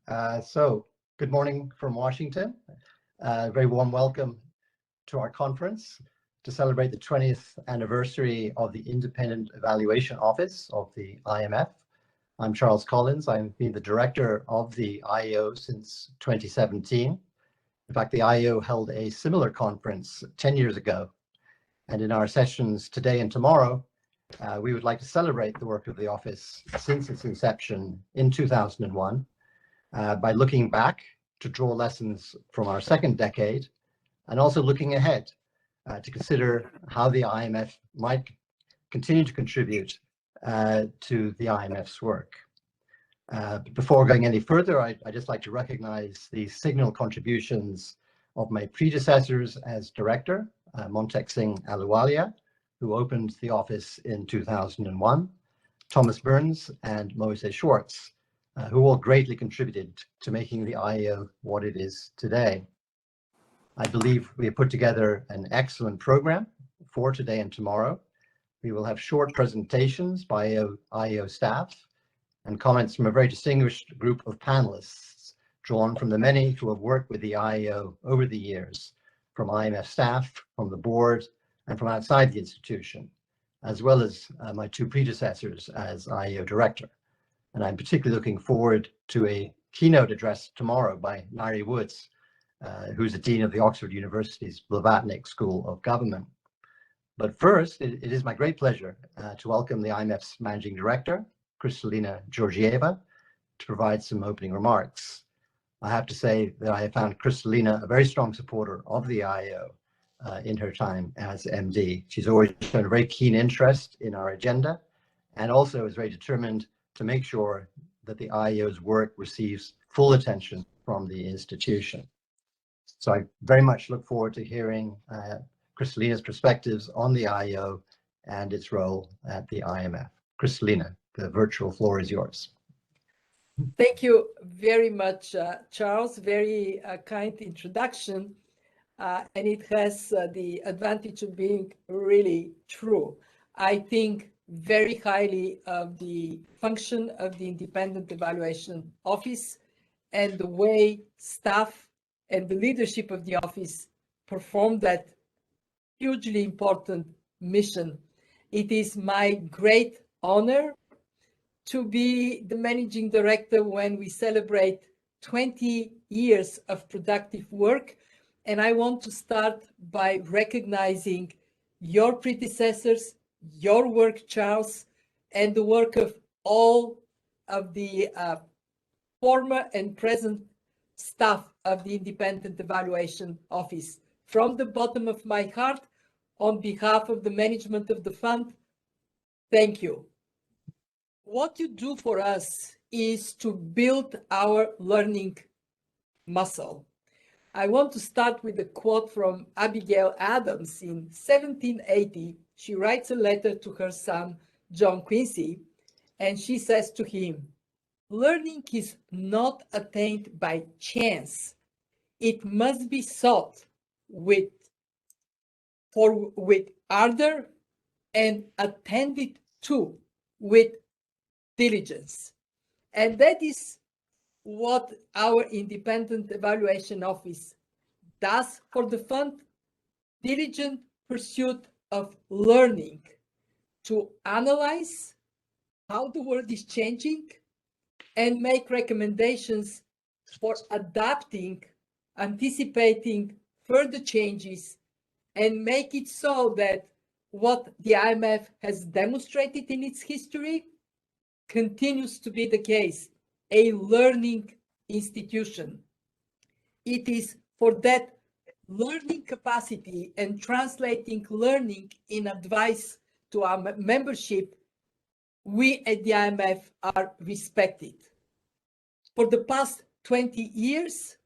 So good morning from Washington. Very warm welcome to our conference to celebrate the 20th anniversary of the Independent Evaluation Office of the IMF. I'm Charles Collyns. I've been the director of the IEO since 2017. In fact, the IEO held a similar conference 10 years ago. And in our sessions today and tomorrow, we would like to celebrate the work of the office since its inception in 2001. By looking back to draw lessons from our second decade and also looking ahead to consider how the IMF might continue to contribute to the IMF's work. But before going any further, I'd just like to recognize the signal contributions of my predecessors as director, Montek Singh Ahluwalia, who opened the office in 2001, Thomas Burns and Moses Schwartz, who all greatly contributed to making the IEO what it is today. I believe we have put together an excellent program for today and tomorrow. We will have short presentations by IEO staff and comments from a very distinguished group of panelists drawn from the many who have worked with the IEO over the years, from IMF staff, from the board, and from outside the institution, as well as my two predecessors as IEO director. And I'm particularly looking forward to a keynote address tomorrow by Nairi Woods, who's the Dean of the Oxford University's Blavatnik School of Government. But first, it is my great pleasure to welcome the IMF's Managing Director, Kristalina Georgieva, to provide some opening remarks. I have to say that I have found Kristalina a very strong supporter of the IEO in her time as MD. She's always shown a very keen interest in our agenda and also is very determined to make sure that the IEO's work receives full attention from the institution. So I very much look forward to hearing Kristalina's perspectives on the IEO and its role at the IMF. Kristalina, the virtual floor is yours. Thank you very much, Charles. Very kind introduction. And it has the advantage of being really true. I think very highly of the function of the Independent Evaluation Office and the way staff and the leadership of the office perform that hugely important mission. It is my great honor to be the managing director when we celebrate 20 years of productive work. And I want to start by recognizing your predecessors, your work, Charles, and the work of all of the former and present staff of the Independent Evaluation Office. From the bottom of my heart, on behalf of the management of the fund, thank you. What you do for us is to build our learning muscle. I want to start with a quote from Abigail Adams in 1780. She writes a letter to her son, John Quincy, and she says to him, "Learning is not attained by chance. It must be sought with ardor and attended to with diligence." And that is what our Independent Evaluation Office does for the fund: diligent pursuit of learning to analyze how the world is changing and make recommendations for adapting, anticipating further changes, and make it so that what the IMF has demonstrated in its history continues to be the case, a learning institution. It is for that learning capacity and translating learning in advice to our membership, we at the IMF are respected. For the past 20 years,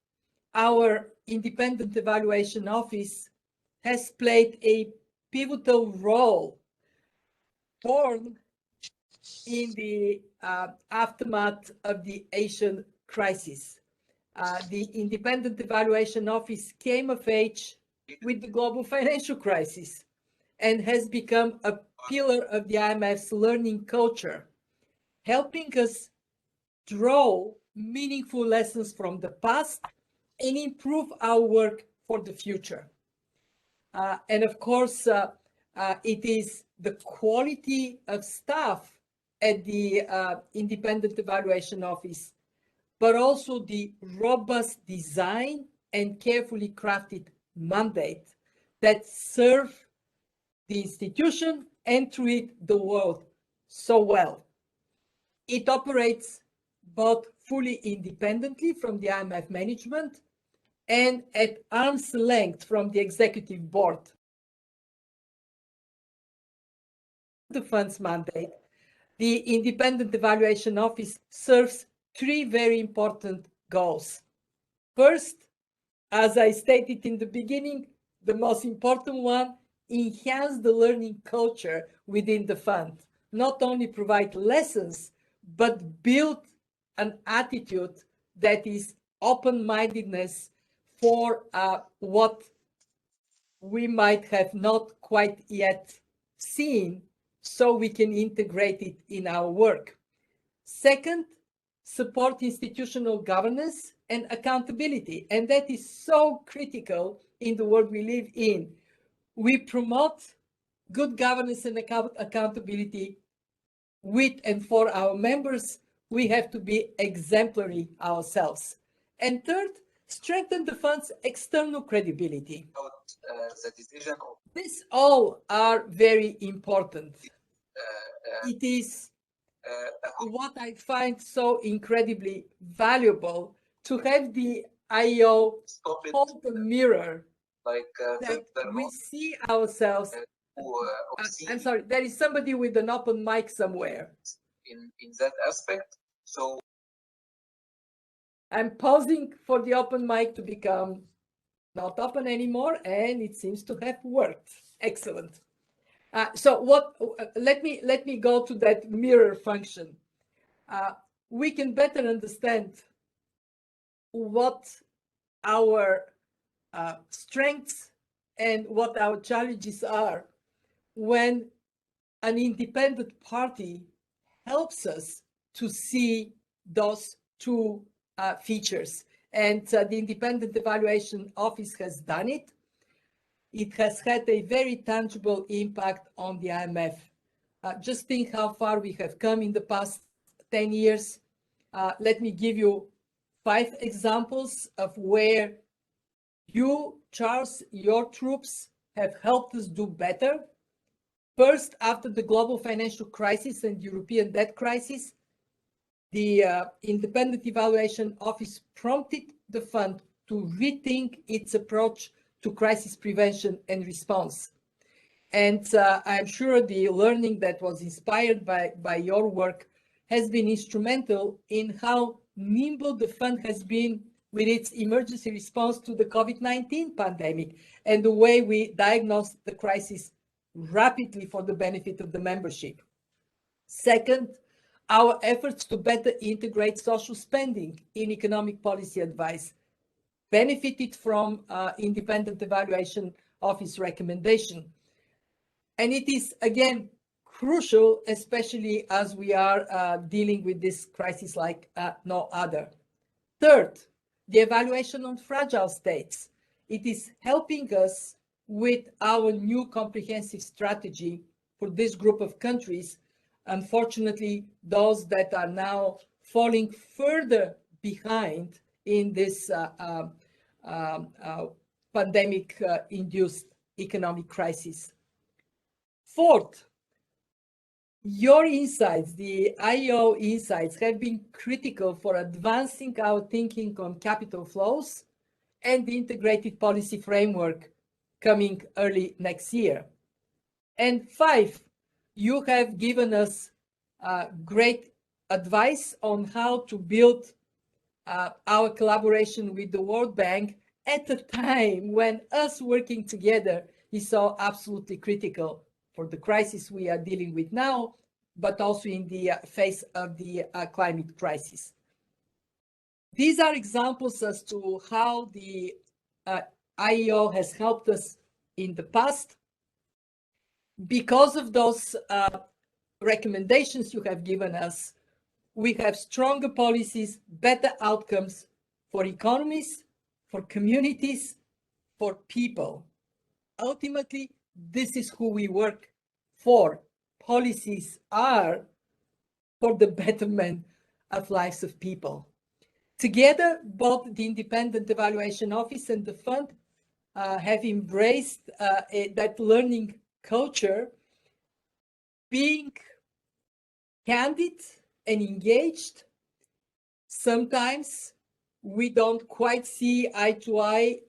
our Independent Evaluation Office has played a pivotal role born in the aftermath of the Asian crisis. The Independent Evaluation Office came of age with the global financial crisis and has become a pillar of the IMF's learning culture, helping us draw meaningful lessons from the past and improve our work for the future. And of course, it is the quality of staff at the Independent Evaluation Office, but also the robust design and carefully crafted mandate that serve the institution and through it the world so well. It operates both fully independently from the IMF management and at arm's length from the executive board. The fund's mandate, the Independent Evaluation Office serves three very important goals. First, as I stated in the beginning, the most important one, enhance the learning culture within the fund. Not only provide lessons, but build an attitude that is open-mindedness for what we might have not quite yet seen, so we can integrate it in our work. Second, support institutional governance and accountability, and that is so critical in the world we live in. We promote good governance and accountability with and for our members. We have to be exemplary ourselves. And third, strengthen the fund's external credibility. These all are very important. It is what I find so incredibly valuable to have the IEO hold the mirror, that we see ourselves. I'm sorry, there is somebody with an open mic somewhere. In that aspect, so I'm pausing for the open mic to become not open anymore, and it seems to have worked. Excellent. Let me go to that mirror function. We can better understand what our strengths and what our challenges are when an independent party helps us to see those two features. And the Independent Evaluation Office has done it. It has had a very tangible impact on the IMF. Just think how far we have come in the past 10 years. Let me give you 5 examples of where you, Charles, your troops have helped us do better. First, after the global financial crisis and European debt crisis, the Independent Evaluation Office prompted the fund to rethink its approach to crisis prevention and response. And I'm sure the learning that was inspired by your work has been instrumental in how nimble the fund has been with its emergency response to the COVID-19 pandemic and the way we diagnosed the crisis rapidly for the benefit of the membership. Second, our efforts to better integrate social spending in economic policy advice benefited from Independent Evaluation Office recommendation. And it is, again, crucial, especially as we are dealing with this crisis like no other. Third, the evaluation on fragile states. It is helping us with our new comprehensive strategy for this group of countries. Unfortunately, those that are now falling further behind in this pandemic-induced economic crisis. Fourth, your insights, the IEO insights, have been critical for advancing our thinking on capital flows and the integrated policy framework coming early next year. And 5, you have given us great advice on how to build our collaboration with the World Bank at a time when us working together is so absolutely critical for the crisis we are dealing with now, but also in the face of the climate crisis. These are examples as to how the IEO has helped us in the past. Because of those recommendations you have given us, we have stronger policies, better outcomes for economies, for communities, for people. Ultimately, this is who we work for. Policies are for the betterment of lives of people. Together, both the Independent Evaluation Office and the Fund have embraced that learning culture, being candid and engaged. Sometimes we don't quite see eye to eye,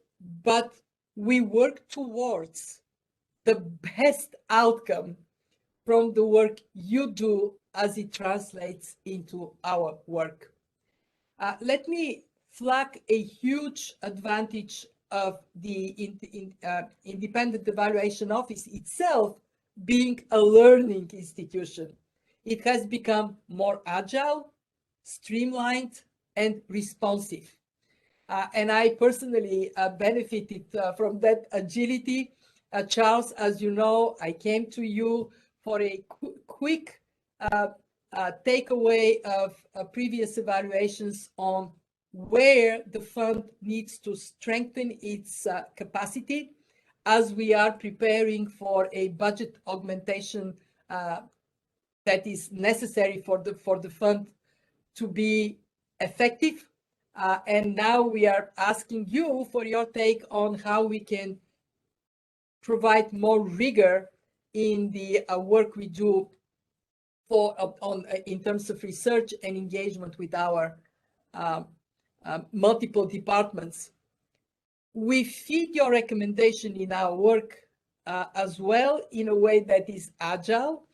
but we work towards the best outcome from the work you do as it translates into our work. Let me flag a huge advantage of the Independent Evaluation Office itself being a learning institution. It has become more agile, streamlined, and responsive. And I personally benefited from that agility. Charles, as you know, I came to you for a quick takeaway of previous evaluations on where the fund needs to strengthen its capacity as we are preparing for a budget augmentation that is necessary for the fund to be effective. And now we are asking you for your take on how we can provide more rigor in the work we do in terms of research and engagement with our multiple departments. We feed your recommendation in our work as well in a way that is agile.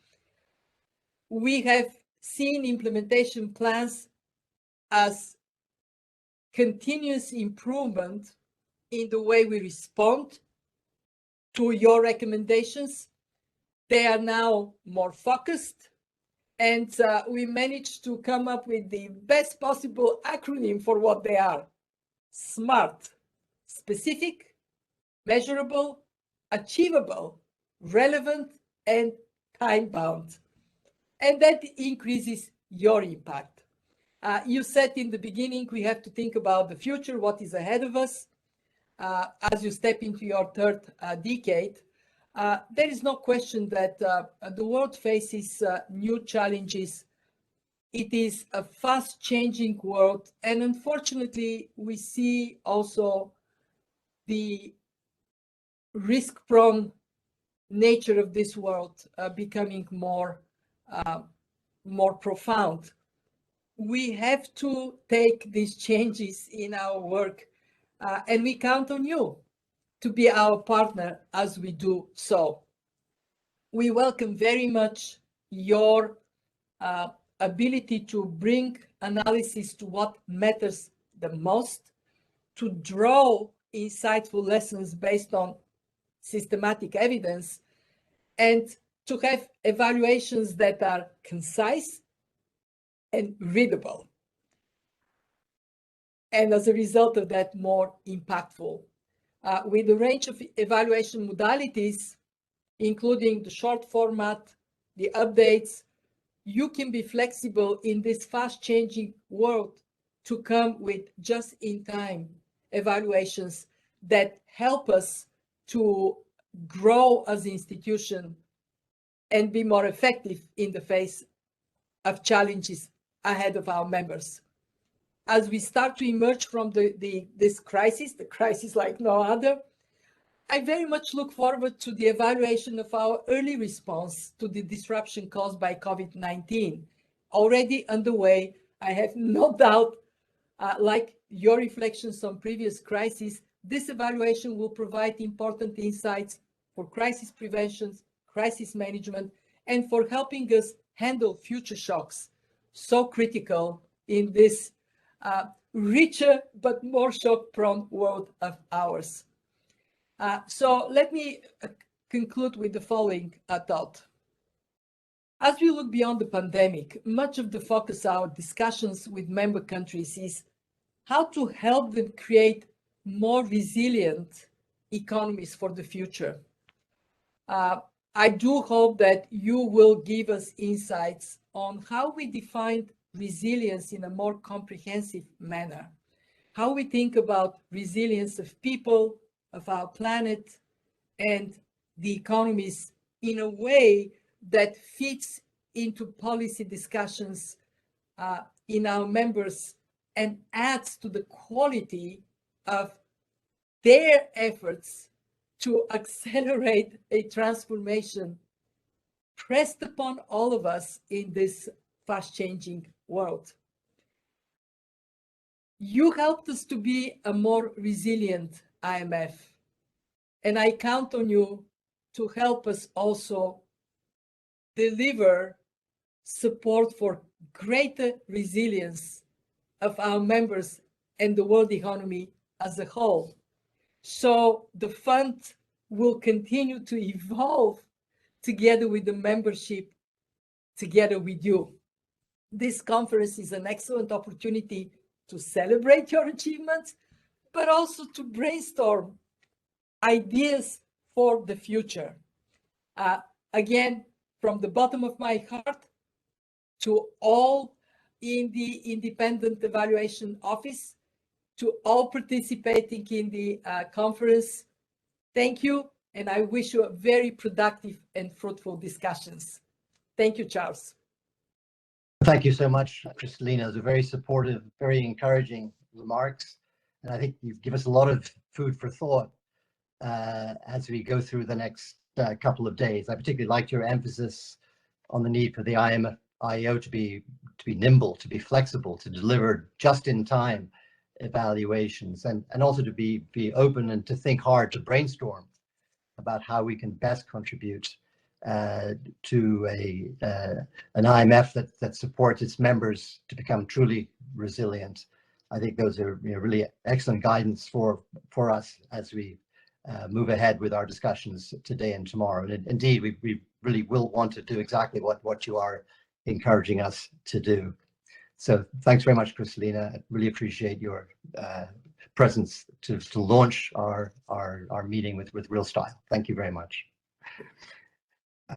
We have seen implementation plans as continuous improvement in the way we respond to your recommendations. They are now more focused, and we managed to come up with the best possible acronym for what they are. SMART: specific, measurable, achievable, relevant, and time-bound. And that increases your impact. You said in the beginning, we have to think about the future, what is ahead of us. As you step into your third decade, there is no question that the world faces new challenges. It is a fast-changing world, and unfortunately, we see also the risk-prone nature of this world becoming more profound. We have to take these changes in our work, and we count on you to be our partner as we do so. We welcome very much your ability to bring analysis to what matters the most, to draw insightful lessons based on systematic evidence, and to have evaluations that are concise and readable. And as a result of that, more impactful. With a range of evaluation modalities, including the short format, the updates, you can be flexible in this fast-changing world to come with just-in-time evaluations that help us to grow as an institution and be more effective in the face of challenges ahead of our members. As we start to emerge from this crisis, the crisis like no other, I very much look forward to the evaluation of our early response to the disruption caused by COVID-19. Already underway, I have no doubt, like your reflections on previous crises, this evaluation will provide important insights for crisis prevention, crisis management, and for helping us handle future shocks, so critical in this richer but more shock-prone world of ours. So let me conclude with the following thought. As we look beyond the pandemic, much of the focus of our discussions with member countries is how to help them create more resilient economies for the future. I do hope that you will give us insights on how we defined resilience in a more comprehensive manner. How we think about resilience of people, of our planet, and the economies in a way that fits into policy discussions in our members and adds to the quality of their efforts to accelerate a transformation pressed upon all of us in this fast-changing world. You helped us to be a more resilient IMF, and I count on you to help us also deliver support for greater resilience of our members and the world economy as a whole. So the fund will continue to evolve together with the membership, together with you. This conference is an excellent opportunity to celebrate your achievements, but also to brainstorm ideas for the future. Again, from the bottom of my heart, to all in the Independent Evaluation Office, to all participating in the conference, thank you, and I wish you a very productive and fruitful discussions. Thank you, Charles. Thank you so much, Kristalina. Those are very supportive, very encouraging remarks. And I think you've given us a lot of food for thought as we go through the next couple of days. I particularly liked your emphasis on the need for the IEO to be nimble, to be flexible, to deliver just-in-time evaluations, and also to be open and to think hard, to brainstorm about how we can best contribute to an IMF that supports its members to become truly resilient. I think those are really excellent guidance for us as we move ahead with our discussions today and tomorrow. And indeed, we really will want to do exactly what you are encouraging us to do. So thanks very much, Kristalina. I really appreciate your presence to launch our meeting with Real Style. Thank you very much.